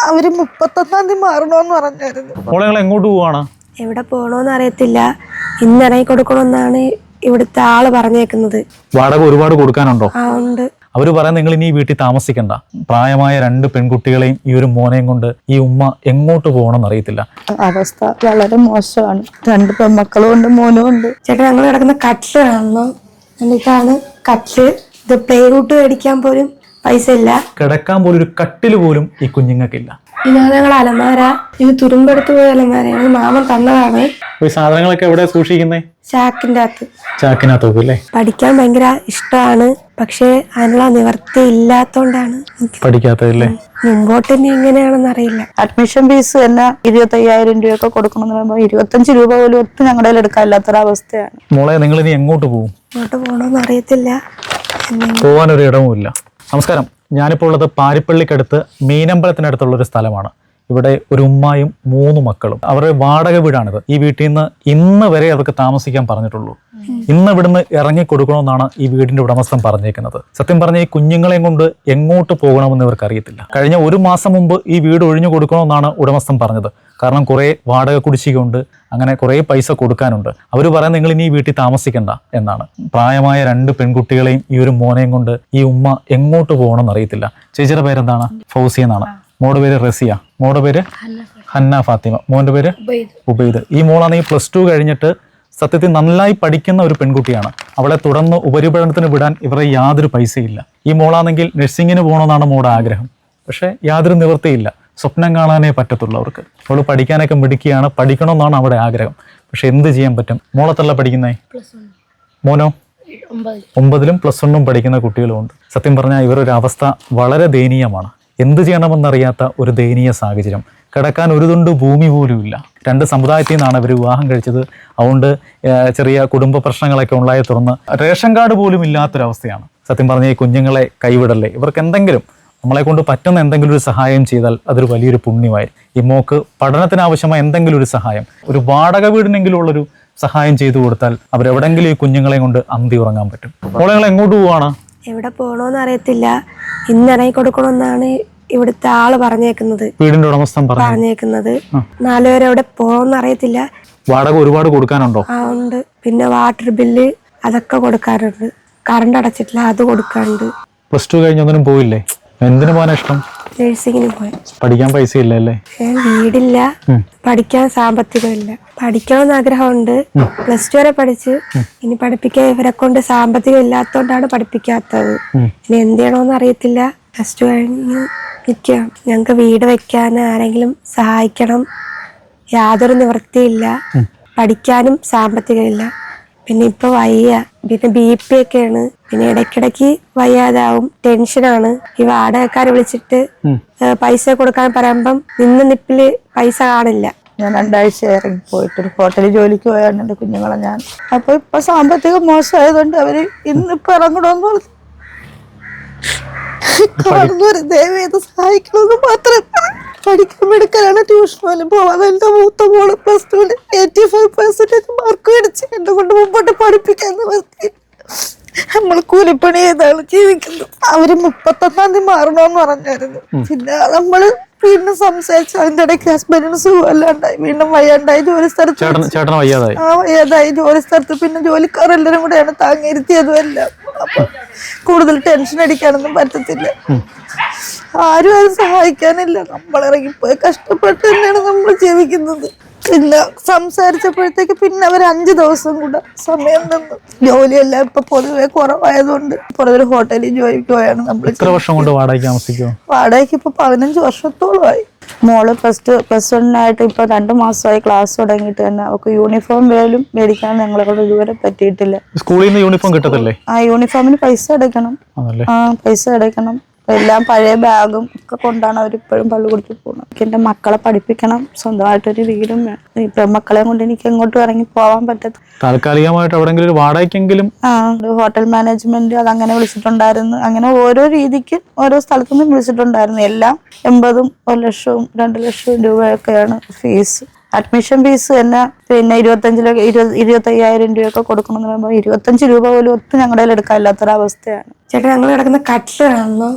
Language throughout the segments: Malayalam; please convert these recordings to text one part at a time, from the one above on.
അവര് 31-ാം തീയതി മാറണോന്ന് പറഞ്ഞായിരുന്നു. എങ്ങോട്ട് പോവാണ്? എവിടെ പോണോന്ന് അറിയത്തില്ല. ഇന്നിറങ്ങി കൊടുക്കണമെന്നാണ് ഇവിടുത്തെ ആള് പറഞ്ഞേക്കുന്നത്. വാടക ഒരുപാട് കൊടുക്കാനുണ്ടോ? ഉണ്ട്. അവര് പറയാൻ നിങ്ങൾ ഇനി ഈ വീട്ടിൽ താമസിക്കണ്ട. പ്രായമായ 2 പെൺകുട്ടികളെയും ഈ ഒരു മോനെയും കൊണ്ട് ഈ ഉമ്മ എങ്ങോട്ട് പോകണമെന്ന് അറിയത്തില്ല. അവസ്ഥ വളരെ മോശമാണ്. 2 പെൺമക്കളും ഉണ്ട്, മോനും ഉണ്ട്. ചേട്ടാ, ഞങ്ങൾ കിടക്കുന്ന കട്ടില് കാണണം. എന്നിട്ടാണ് കട്ടില്. ഇത് പ്ലേ റൂട്ട് മേടിക്കാൻ പോലും പൈസ ഇല്ല. കിടക്കാൻ പോലും ഒരു കട്ടില് പോലും ഈ കുഞ്ഞുങ്ങൾക്കില്ല. ഇതാണ് ഞങ്ങൾ അലമാര. ഇത് തുരുമ്പെടുത്ത് പോയ അലമാരയാണ്. മാമൻ തന്നതാണ്. ഈ സാധനങ്ങളൊക്കെ എവിടെ സൂക്ഷിക്കുന്നേ? ചാക്കിന്റെ അകത്ത്. ചാക്കിനകത്ത് അല്ലേ? പഠിക്കാൻ ഭയങ്കര ഇഷ്ടമാണ്. പക്ഷെ അതിനുള്ള നിവർത്തി ഇല്ലാത്തോണ്ടാണ് പഠിക്കാത്തതല്ലേ. മുമ്പോട്ട് ഇനി എങ്ങനെയാണെന്ന് അറിയില്ല. അഡ്മിഷൻ ഫീസ് തന്നെ 25,000 രൂപയൊക്കെ കൊടുക്കണമെന്ന് പറയുമ്പോൾ 25 രൂപ പോലും ഒട്ടും ഞങ്ങളുടെ എടുക്കാനില്ലാത്തൊരവസ്ഥയാണ്. മോളെ, നിങ്ങൾ ഇനി എങ്ങോട്ട് പോകും? എങ്ങോട്ട് പോകണമെന്ന് അറിയത്തില്ല. പോകാനൊരു ഇടവുമില്ല. നമസ്കാരം. ഞാനിപ്പോൾ ഉള്ളത് പാരിപ്പള്ളിക്കടുത്ത് മീനമ്പലത്തിനടുത്തുള്ള ഒരു സ്ഥലമാണ്. ഇവിടെ ഒരു ഉമ്മായും 3 മക്കളും. അവരുടെ വാടക വീടാണിത്. ഈ വീട്ടിൽ നിന്ന് ഇന്ന് വരെ അവർക്ക് താമസിക്കാൻ പറഞ്ഞിട്ടുള്ളൂ. ഇന്ന് ഇവിടുന്ന് ഇറങ്ങി കൊടുക്കണമെന്നാണ് ഈ വീടിന്റെ ഉടമസ്ഥൻ പറഞ്ഞേക്കുന്നത്. സത്യം പറഞ്ഞ ഈ കുഞ്ഞുങ്ങളെയും കൊണ്ട് എങ്ങോട്ട് പോകണമെന്ന് ഇവർക്ക് അറിയത്തില്ല. കഴിഞ്ഞ 1 മാസം മുമ്പ് ഈ വീട് ഒഴിഞ്ഞു കൊടുക്കണമെന്നാണ് ഉടമസ്ഥൻ പറഞ്ഞത്. കാരണം കുറെ വാടക കുടിശ്ശികയുണ്ട്, അങ്ങനെ കുറെ പൈസ കൊടുക്കാനുണ്ട്. അവർ പറയാൻ നിങ്ങൾ ഇനി ഈ വീട്ടിൽ താമസിക്കണ്ട എന്നാണ്. പ്രായമായ 2 പെൺകുട്ടികളെയും ഈ ഒരു മോനെയും കൊണ്ട് ഈ ഉമ്മ എങ്ങോട്ട് പോകണമെന്ന് അറിയത്തില്ല. ചേച്ചിയുടെ പേരെന്താണ്? ഫൗസി എന്നാണ്. മോളുടെ പേര് റസിയ. മോളുടെ പേര് ഹന്ന ഫാത്തിമ. മോന്റെ പേര് ഉബൈദ്. ഈ മോളാണെങ്കിൽ +2 കഴിഞ്ഞിട്ട് സത്യത്തിൽ നന്നായി പഠിക്കുന്ന ഒരു പെൺകുട്ടിയാണ്. അവളെ തുടർന്ന് ഉപരിപഠനത്തിന് വിടാൻ ഇവരുടെ യാതൊരു പൈസയില്ല. ഈ മോളാണെങ്കിൽ നഴ്സിങ്ങിന് പോകണമെന്നാണ് മോളുടെ ആഗ്രഹം. പക്ഷെ യാതൊരു നിവൃത്തിയില്ല. സ്വപ്നം കാണാനേ പറ്റത്തുള്ളൂ അവർക്ക്. അവൾ പഠിക്കാനൊക്കെ മിടുക്കിയാണ്, പഠിക്കണമെന്നാണ് അവിടെ ആഗ്രഹം. പക്ഷെ എന്ത് ചെയ്യാൻ പറ്റും? മോളത്തല്ല പഠിക്കുന്നേ? മോനോ? 9ലും +1 പഠിക്കുന്ന കുട്ടികളുമുണ്ട്. സത്യം പറഞ്ഞാൽ ഇവരൊരു അവസ്ഥ വളരെ ദയനീയമാണ്. എന്ത് ചെയ്യണമെന്നറിയാത്ത ഒരു ദയനീയ സാഹചര്യം. കിടക്കാൻ ഒരു തുണ്ട് ഭൂമി പോലും ഇല്ല. 2 സമുദായത്തിൽ നിന്നാണ് അവർ വിവാഹം കഴിച്ചത്. അതുകൊണ്ട് ചെറിയ കുടുംബ പ്രശ്നങ്ങളൊക്കെ ഉണ്ടായി തുറന്ന് റേഷൻ കാർഡ് പോലും ഇല്ലാത്തൊരവസ്ഥയാണ്. സത്യം പറഞ്ഞ ഈ കുഞ്ഞുങ്ങളെ കൈവിടല്ലേ. ഇവർക്ക് എന്തെങ്കിലും നമ്മളെ കൊണ്ട് പറ്റുന്ന എന്തെങ്കിലും ഒരു സഹായം ചെയ്താൽ അതൊരു വലിയൊരു പുണ്യമായി. ഈ മോക്ക് പഠനത്തിനാവശ്യമായ എന്തെങ്കിലും ഒരു സഹായം, ഒരു വാടക വീടിനെങ്കിലും ഉള്ളൊരു സഹായം ചെയ്തു കൊടുത്താൽ അവരെവിടെങ്കിലും ഈ കുഞ്ഞുങ്ങളെ കൊണ്ട് അന്തി ഉറങ്ങാൻ പറ്റും. മോളെ എങ്ങോട്ട് പോവാണ്? എവിടെ പോണോന്ന് അറിയത്തില്ല. ഇന്നിറങ്ങി കൊടുക്കണമെന്നാണ് ഇവിടുത്തെ ആള് പറഞ്ഞേക്കുന്നത്. വീടിന്റെ ഉടമസ്ഥൻ പറഞ്ഞേക്കുന്നത്. 4 പേര് എവിടെ പോകണമെന്ന് അറിയത്തില്ല. വാടക ഒരുപാട് കൊടുക്കാനുണ്ടോ? ഉണ്ട്. പിന്നെ വാട്ടർ ബില്ല് അതൊക്കെ കൊടുക്കാറുണ്ട്. കറണ്ട് അടച്ചിട്ടില്ല, അത് കൊടുക്കാറുണ്ട്. +2 കഴിഞ്ഞൊന്നിനും പോയില്ലേ? എന്തിനു പോകാനാ ഇഷ്ടം? നഴ്സിംഗിന് പോയി. പഠിക്കാൻ പൈസ ഇല്ല അല്ലേ? വീടില്ല, പഠിക്കാൻ സാമ്പത്തികമില്ല. പഠിക്കണമെന്ന് ആഗ്രഹമുണ്ട്. +2 വരെ പഠിച്ച് ഇനി പഠിപ്പിക്കാൻ ഇവരെ കൊണ്ട് സാമ്പത്തികം ഇല്ലാത്തോണ്ടാണ് പഠിപ്പിക്കാത്തത്. ഇനി എന്ത് ചെയ്യണമെന്ന് അറിയത്തില്ല. +2 കഴിഞ്ഞ് നിൽക്കാം. ഞങ്ങക്ക് വീട് വെക്കാൻ ആരെങ്കിലും സഹായിക്കണം. യാതൊരു നിവൃത്തിയില്ല. പഠിക്കാനും സാമ്പത്തികമില്ല. പിന്നെ ഇപ്പൊ വയ്യ. പിന്നെ BP ഒക്കെയാണ്. പിന്നെ ഇടയ്ക്കിടയ്ക്ക് വയ്യാതാവും. ടെൻഷനാണ്. ഈ വാടകക്കാരെ വിളിച്ചിട്ട് പൈസ കൊടുക്കാൻ പറയുമ്പം നിപ്പില് പൈസ കാണില്ല. ഞാൻ 2 ആഴ്ച ഇറങ്ങി പോയിട്ട് ഒരു ഹോട്ടലിൽ ജോലിക്ക് പോയാണ് എൻ്റെ കുഞ്ഞുങ്ങളെ ഞാൻ. അപ്പൊ ഇപ്പൊ സാമ്പത്തികം മോശമായതുകൊണ്ട് അവര് ഇന്നിപ്പോ ഇറങ്ങണമെന്ന് പറഞ്ഞു. ദയവേത് സഹായിക്കണമെന്ന് മാത്രം. പഠിക്കാൻ എടുക്കാനാണ് ട്യൂഷൻ പോലും പോവാൻ. എന്റെ മൂത്ത മോള് +2 85% മാർക്ക് മേടിച്ച് എന്നെ കൊണ്ട് മുമ്പോട്ട് പഠിപ്പിക്കാന്ന് പറഞ്ഞു. നമ്മൾ കൂലിപ്പണി ചെയ്താണ് ജീവിക്കുന്നത്. അവര് 31-ാം തീയതി മാറണോന്ന് പറഞ്ഞായിരുന്നു. പിന്നെ നമ്മള് വീണ്ടും സംസാരിച്ചു. അതിന്റെ ഇടയ്ക്ക് ഹസ്ബൻഡിന് സുഖമല്ലാണ്ടായി, വീണ്ടും വയ്യാണ്ടായി. ജോലി സ്ഥലത്ത് വയ്യാതായി. ജോലി സ്ഥലത്ത് പിന്നെ ജോലിക്കാരെല്ലാരും കൂടെയാണ് താങ്ങിയിരുത്തിയതും എല്ലാം. അപ്പൊ കൂടുതൽ ടെൻഷൻ അടിക്കാനൊന്നും പറ്റത്തില്ല. ആരും സഹായിക്കാനില്ല. നമ്മളിറങ്ങിപ്പോയി കഷ്ടപ്പെട്ട് തന്നെയാണ് നമ്മൾ ജീവിക്കുന്നത്. പിന്നെ സംസാരിച്ചപ്പോഴത്തേക്ക് പിന്നെ അവർ 5 ദിവസം കൂടെ സമയം തന്നു. ജോലിയെല്ലാം ഇപ്പൊ പൊതുവെ കുറവായതുകൊണ്ട് പുറത്തൊരു ഹോട്ടലിൽ ജോലിക്ക് പോയാണ് നമ്മൾ. എത്ര വർഷം കൊണ്ട് വാടകയ്ക്ക് താമസിക്കുമോ? വാടകയ്ക്ക് ഇപ്പൊ 15 വർഷത്തോളമായി. മോള് +1 ഇപ്പൊ 2 മാസമായി ക്ലാസ് തുടങ്ങിയിട്ട് തന്നെ. അവർക്ക് യൂണിഫോം പോലും മേടിക്കാൻ ഞങ്ങളെ കൊണ്ട് ഇതുവരെ പറ്റിയിട്ടില്ല. സ്കൂളിൽ നിന്ന് യൂണിഫോം കിട്ടത്തില്ലേ? യൂണിഫോമിന് പൈസ അടയ്ക്കണം. പൈസ അടയ്ക്കണം. എല്ലാം പഴയ ബാഗും ഒക്കെ കൊണ്ടാണ് അവരിപ്പോഴും പള്ളി കൊടുത്ത് പോകുന്നത്. എന്റെ മക്കളെ പഠിപ്പിക്കണം. സ്വന്തമായിട്ടൊരു വീടും വേണം. ഇപ്പൊ മക്കളെ കൊണ്ട് എനിക്ക് എങ്ങോട്ടും ഇറങ്ങി പോവാൻ പറ്റത്തില്ല. താൽക്കാലികമായിട്ട് എവിടെയെങ്കിലും ഒരു വാടകയ്ക്കെങ്കിലും ഹോട്ടൽ മാനേജ്മെന്റ് അതങ്ങനെ വിളിച്ചിട്ടുണ്ടായിരുന്നു. അങ്ങനെ ഓരോ രീതിക്ക് ഓരോ സ്ഥലത്തുനിന്നും വിളിച്ചിട്ടുണ്ടായിരുന്നു. എല്ലാം 80,000, 1 ലക്ഷവും 2 ലക്ഷവും രൂപയൊക്കെയാണ് ഫീസ്. അഡ്മിഷൻ ഫീസ് തന്നെ പിന്നെ 25,000 രൂപയൊക്കെ കൊടുക്കണമെന്ന് പറയുമ്പോൾ 25 രൂപ പോലും ഒട്ടും ഞങ്ങളുടെ എടുക്കാനില്ലാത്തൊരവസ്ഥയാണ്. ചേട്ടാ, ഞങ്ങൾ കിടക്കുന്ന കട്ടില് കാണണം.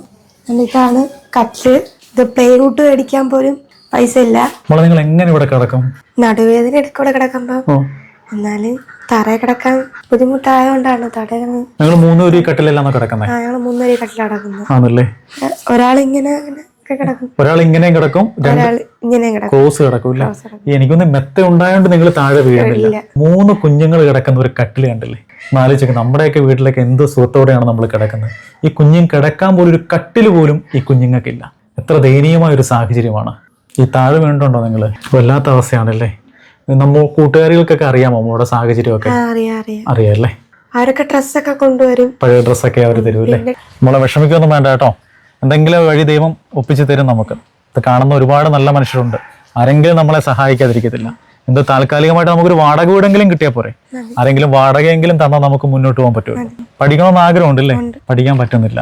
എന്നിട്ടാണ് കട്ടില്. ഇത് പ്ലേ റൂട്ട് മേടിക്കാൻ പോലും പൈസ ഇല്ല. മോളെ നിങ്ങൾ എങ്ങനെ ഇവിടെ കിടക്കും? നടുവേദന ഇടയ്ക്കൂടെ കിടക്കുമ്പോ എന്നാലും തറയിൽ കിടക്കാൻ ബുദ്ധിമുട്ടായതുകൊണ്ടാണ് തടയുന്നത്. ഞങ്ങൾ 3 പേര് ഈ കട്ടിലെല്ലാം കിടക്കുന്നത്. ഞങ്ങള് 3 പേര് കട്ടിൽ കിടക്കുന്നു. ആണല്ലേ? ഒരാളിങ്ങനെ കിടക്കും, ഒരാൾ ഇങ്ങനെയും കിടക്കും, ഒരാൾ ഇങ്ങനെ കിടക്കും. ക്രോസ് കിടക്കൂല. എനിക്കൊന്ന് മെത്ത ഉണ്ടായോണ്ട് നിങ്ങൾ താഴെ വീഴുന്നില്ല. 3 കുഞ്ഞുങ്ങൾ കിടക്കുന്ന ഒരു കട്ടിൽ കണ്ടില്ലേ? ആലോചിക്കുക, നമ്മുടെയൊക്കെ വീട്ടിലൊക്കെ എന്ത് സുഖത്തോടെയാണ് നമ്മൾ കിടക്കുന്നത്. ഈ കുഞ്ഞുങ്ങൾ കിടക്കാൻ പോലും ഒരു കട്ടിൽ പോലും ഈ കുഞ്ഞുങ്ങൾക്കില്ല. എത്ര ദയനീയമായ ഒരു സാഹചര്യമാണ്. ഈ താഴെ വീണ്ടുണ്ടോ നിങ്ങൾ? വല്ലാത്ത അവസ്ഥയാണല്ലേ. നമ്മൾ കൂട്ടുകാരികൾക്കൊക്കെ അറിയാമോ നമ്മുടെ സാഹചര്യമൊക്കെ? അറിയാല്ലേ? അവരൊക്കെ ഡ്രസ്സൊക്കെ കൊണ്ടുവരും, പഴയ ഡ്രസ്സൊക്കെ അവർ തരുമല്ലേ? നമ്മളെ വിഷമിക്കൊന്നും വേണ്ട കേട്ടോ. എന്തെങ്കിലും വഴി ദൈവം ഒപ്പിച്ച് തരും നമുക്ക്. ഇത് കാണുന്ന ഒരുപാട് നല്ല മനുഷ്യരുണ്ട്. ആരെങ്കിലും നമ്മളെ സഹായിക്കാതിരിക്കത്തില്ല. എന്ത് താൽക്കാലികമായിട്ട് നമുക്കൊരു വാടക വീടെങ്കിലും കിട്ടിയാൽ പോരെ? ആരെങ്കിലും വാടകയെങ്കിലും തന്നാൽ നമുക്ക് മുന്നോട്ട് പോകാൻ പറ്റുമോ? പഠിക്കണമെന്ന് ആഗ്രഹമുണ്ടല്ലേ? പഠിക്കാൻ പറ്റുന്നില്ല.